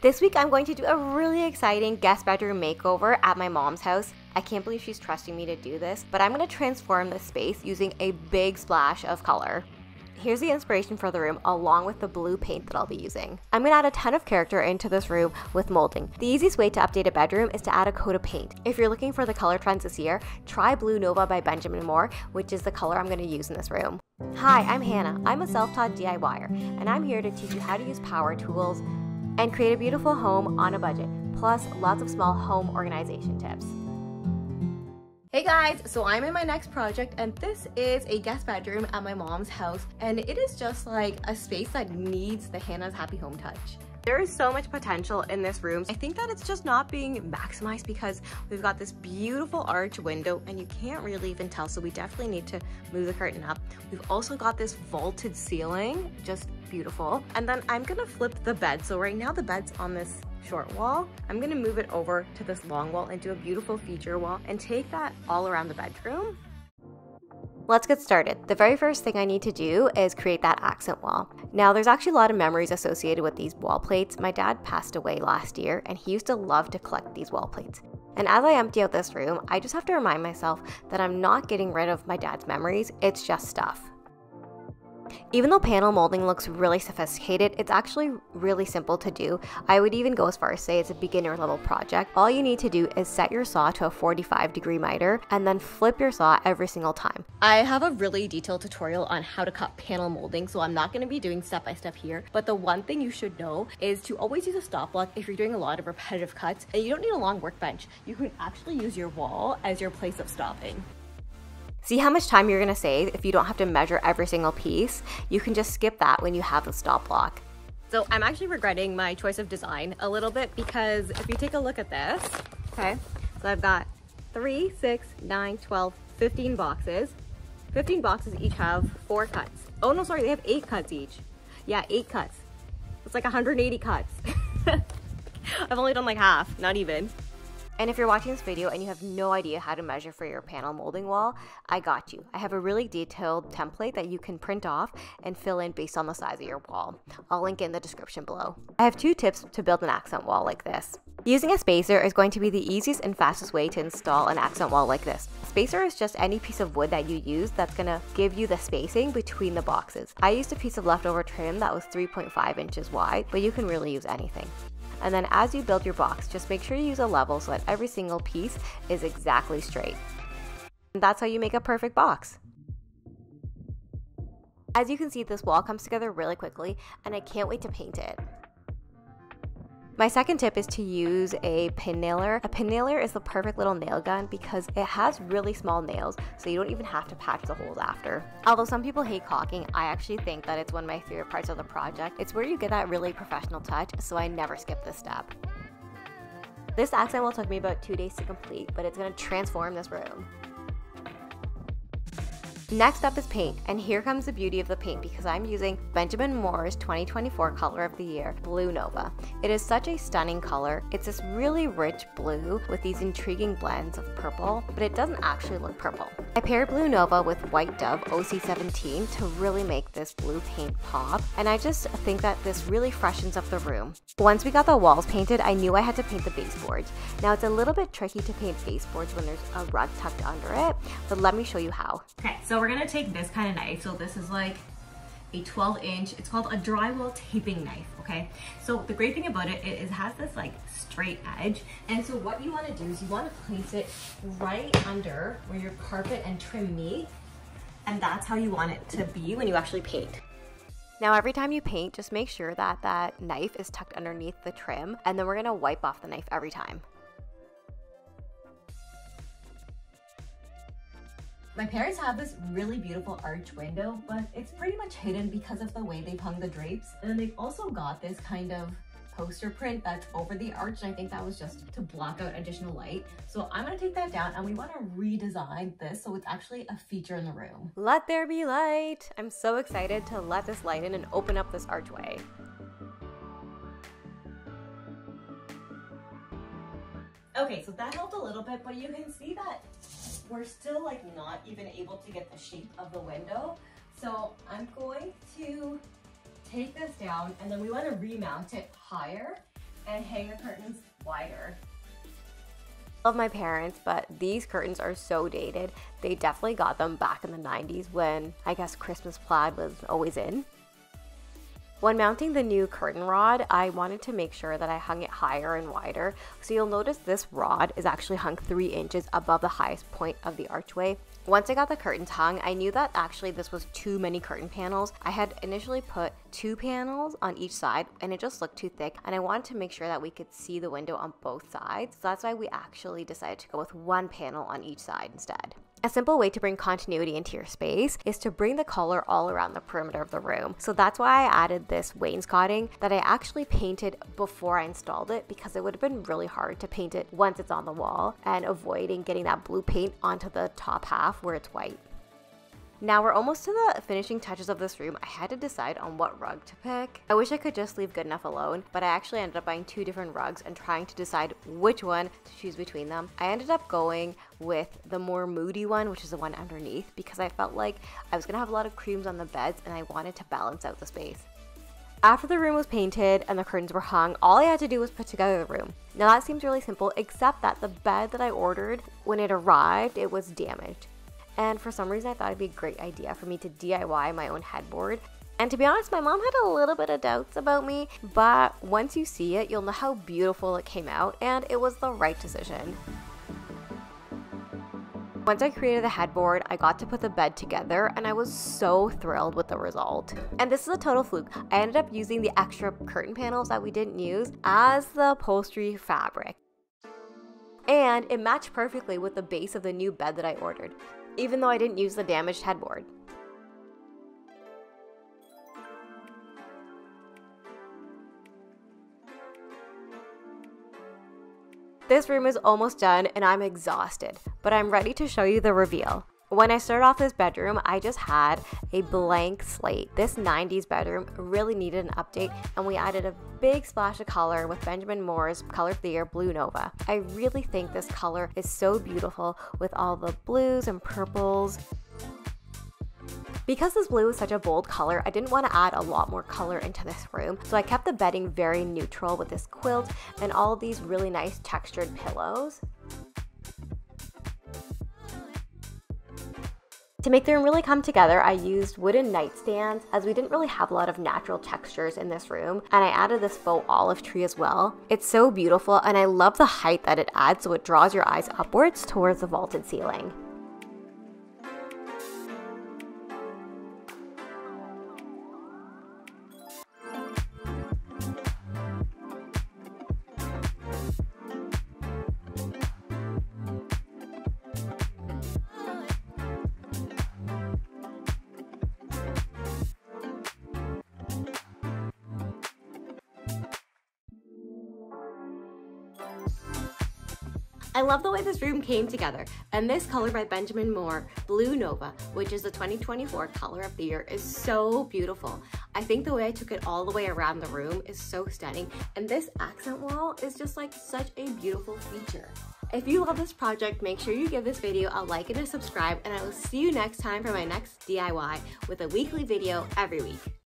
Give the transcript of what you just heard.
This week I'm going to do a really exciting guest bedroom makeover at my mom's house. I can't believe she's trusting me to do this, but I'm going to transform this space using a big splash of color. Here's the inspiration for the room along with the blue paint that I'll be using. I'm going to add a ton of character into this room with molding. The easiest way to update a bedroom is to add a coat of paint. If you're looking for the color trends this year, try Blue Nova by Benjamin Moore, which is the color I'm going to use in this room. Hi, I'm Hannah. I'm a self-taught DIYer, and I'm here to teach you how to use power tools and create a beautiful home on a budget, plus lots of small home organization tips. Hey guys, so I'm in my next project and this is a guest bedroom at my mom's house, and it is just like a space that needs the Hannah's Happy Home touch. There is so much potential in this room. I think that it's just not being maximized because we've got this beautiful arch window and you can't really even tell, so we definitely need to move the curtain up. We've also got this vaulted ceiling, just beautiful. And then I'm gonna flip the bed. So right now the bed's on this short wall. I'm gonna move it over to this long wall and do a beautiful feature wall and take that all around the bedroom. Let's get started. The very first thing I need to do is create that accent wall. Now, there's actually a lot of memories associated with these wall plates. My dad passed away last year and he used to love to collect these wall plates. And as I empty out this room, I just have to remind myself that I'm not getting rid of my dad's memories, it's just stuff. Even though panel molding looks really sophisticated, it's actually really simple to do. I would even go as far as say it's a beginner level project. All you need to do is set your saw to a 45-degree miter and then flip your saw every single time. I have a really detailed tutorial on how to cut panel molding, so I'm not going to be doing step-by-step here. But the one thing you should know is to always use a stop block if you're doing a lot of repetitive cuts, and you don't need a long workbench. You can actually use your wall as your place of stopping. See how much time you're gonna save if you don't have to measure every single piece? You can just skip that when you have the stop block. So I'm actually regretting my choice of design a little bit because if you take a look at this, okay, so I've got 3, 6, 9, 12, 15 boxes. 15 boxes each have 4 cuts. Oh no, sorry, they have 8 cuts each. Yeah, 8 cuts. It's like 180 cuts. I've only done like half, not even. And if you're watching this video and you have no idea how to measure for your panel molding wall, I got you. I have a really detailed template that you can print off and fill in based on the size of your wall. I'll link in the description below. I have 2 tips to build an accent wall like this. Using a spacer is going to be the easiest and fastest way to install an accent wall like this. A spacer is just any piece of wood that you use that's gonna give you the spacing between the boxes. I used a piece of leftover trim that was 3.5 inches wide, but you can really use anything. And then as you build your box, just make sure you use a level so that every single piece is exactly straight. And that's how you make a perfect box. As you can see, this wall comes together really quickly and I can't wait to paint it. My second tip is to use a pin nailer. A pin nailer is the perfect little nail gun because it has really small nails, so you don't even have to patch the holes after. Although some people hate caulking, I actually think that it's one of my favorite parts of the project. It's where you get that really professional touch, so I never skip this step. This accent wall took me about 2 days to complete, but it's going to transform this room. Next up is paint, and here comes the beauty of the paint because I'm using Benjamin Moore's 2024 color of the year, Blue Nova. It is such a stunning color. It's this really rich blue with these intriguing blends of purple, but it doesn't actually look purple. I paired Blue Nova with White Dove OC17 to really make this blue paint pop, and I just think that this really freshens up the room. Once we got the walls painted, I knew I had to paint the baseboards. Now it's a little bit tricky to paint baseboards when there's a rug tucked under it, but let me show you how. Okay, so we're gonna take this kind of knife. So this is like a 12-inch, it's called a drywall taping knife, okay? So the great thing about it is it has this like straight edge. And so what you wanna do is you wanna place it right under where your carpet and trim meet. And that's how you want it to be when you actually paint. Now every time you paint, just make sure that that knife is tucked underneath the trim, and then we're gonna wipe off the knife every time. My parents have this really beautiful arch window, but it's pretty much hidden because of the way they've hung the drapes. And then they've also got this kind of poster print that's over the arch, and I think that was just to block out additional light. So I'm gonna take that down and we wanna redesign this so it's actually a feature in the room. Let there be light! I'm so excited to let this light in and open up this archway. Okay, so that helped a little bit, but you can see that we're still like not even able to get the shape of the window. So I'm going to take this down and then we want to remount it higher and hang the curtains wider. Love my parents, but these curtains are so dated. They definitely got them back in the 90s when I guess Christmas plaid was always in. When mounting the new curtain rod, I wanted to make sure that I hung it higher and wider. So you'll notice this rod is actually hung 3 inches above the highest point of the archway. Once I got the curtains hung, I knew that actually this was too many curtain panels. I had initially put 2 panels on each side and it just looked too thick, and I wanted to make sure that we could see the window on both sides. So that's why we actually decided to go with 1 panel on each side instead. A simple way to bring continuity into your space is to bring the color all around the perimeter of the room. So that's why I added this wainscoting that I actually painted before I installed it, because it would have been really hard to paint it once it's on the wall and avoiding getting that blue paint onto the top half where it's white. Now we're almost to the finishing touches of this room. I had to decide on what rug to pick. I wish I could just leave good enough alone, but I actually ended up buying 2 different rugs and trying to decide which one to choose between them. I ended up going with the more moody one, which is the one underneath, because I felt like I was gonna have a lot of creams on the beds and I wanted to balance out the space. After the room was painted and the curtains were hung, all I had to do was put together the room. Now that seems really simple, except that the bed that I ordered, when it arrived, it was damaged. And for some reason I thought it'd be a great idea for me to DIY my own headboard. And to be honest, my mom had a little bit of doubts about me, but once you see it, you'll know how beautiful it came out, and it was the right decision. Once I created the headboard, I got to put the bed together and I was so thrilled with the result. And this is a total fluke. I ended up using the extra curtain panels that we didn't use as the upholstery fabric. And it matched perfectly with the base of the new bed that I ordered, even though I didn't use the damaged headboard. This room is almost done and I'm exhausted, but I'm ready to show you the reveal. When I started off this bedroom, I just had a blank slate. This 90s bedroom really needed an update, and we added a big splash of color with Benjamin Moore's Color of the Year Blue Nova. I really think this color is so beautiful with all the blues and purples. Because this blue is such a bold color, I didn't want to add a lot more color into this room, so I kept the bedding very neutral with this quilt and all of these really nice textured pillows. To make the room really come together, I used wooden nightstands, as we didn't really have a lot of natural textures in this room, and I added this faux olive tree as well. It's so beautiful, and I love the height that it adds, so it draws your eyes upwards towards the vaulted ceiling. I love the way this room came together, and this color by Benjamin Moore, Blue Nova, which is the 2024 Color of the Year, is so beautiful. I think the way I took it all the way around the room is so stunning, and this accent wall is just like such a beautiful feature. If you love this project, make sure you give this video a like and a subscribe, and I will see you next time for my next DIY with a weekly video every week.